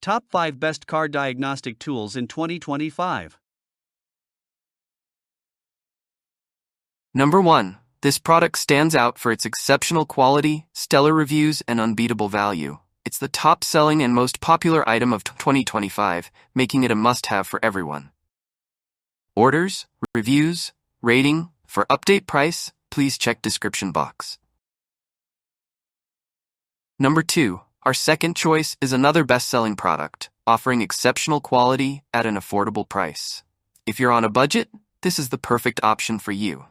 Top 5 Best Car Diagnostic Tools in 2025. Number 1. This product stands out for its exceptional quality, stellar reviews, and unbeatable value. It's the top-selling and most popular item of 2025, making it a must-have for everyone. Orders, reviews, rating. For update price, please check description box. Number 2. Our second choice is another best-selling product, offering exceptional quality at an affordable price. If you're on a budget, this is the perfect option for you.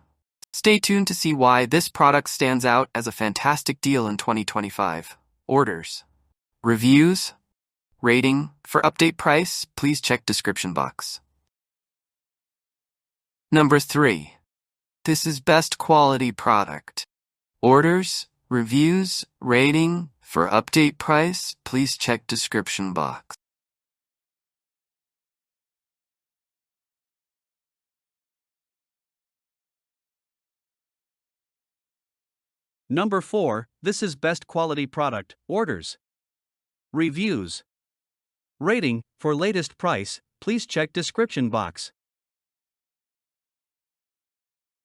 Stay tuned to see why this product stands out as a fantastic deal in 2025. Orders, reviews, rating. For update price, please check description box. Number 3. This is best quality product. Orders, reviews, rating. For update price, please check description box. Number 4. This is best quality product. Orders, reviews, rating. For latest price, please check description box.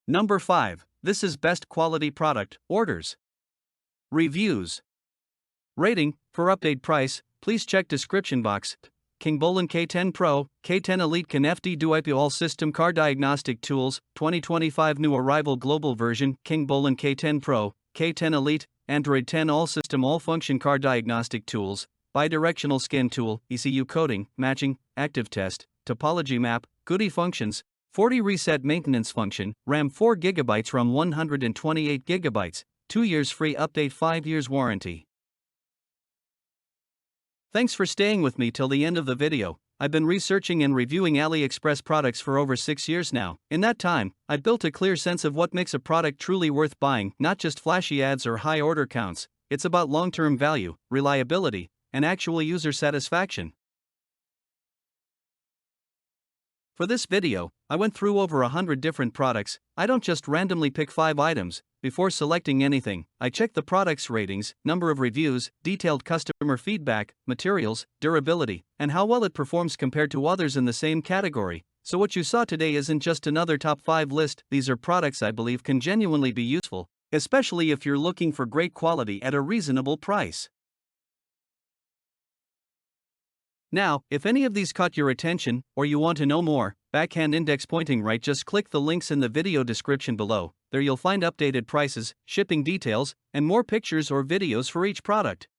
Number 5. This is best quality product. Orders, reviews, rating. For update price, please check description box. KINGBOLEN K10 Pro, K10 Elite Can FD DoIP All System Car Diagnostic Tools, 2025 New Arrival Global Version, KINGBOLEN K10 Pro, K10 Elite, Android 10 All System All Function Car Diagnostic Tools, Bidirectional Scan Tool, ECU Coding, Matching, Active Test, Topology Map, GUI Functions, 40 Reset Maintenance Function, RAM 4GB, ROM 128GB, 2 years free update, 5 years warranty. Thanks for staying with me till the end of the video. I've been researching and reviewing AliExpress products for over 6 years now. In that time, I've built a clear sense of what makes a product truly worth buying, not just flashy ads or high order counts. It's about long-term value, reliability, and actual user satisfaction. For this video, I went through over 100 different products. I don't just randomly pick 5 items. Before selecting anything, I check the product's ratings, number of reviews, detailed customer feedback, materials, durability, and how well it performs compared to others in the same category. So what you saw today isn't just another top 5 list. These are products I believe can genuinely be useful, especially if you're looking for great quality at a reasonable price. Now, if any of these caught your attention, or you want to know more, backhand index pointing right, just click the links in the video description below. There you'll find updated prices, shipping details, and more pictures or videos for each product.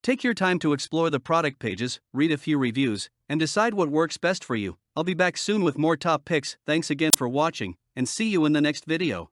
Take your time to explore the product pages, read a few reviews, and decide what works best for you. I'll be back soon with more top picks. Thanks again for watching, and see you in the next video.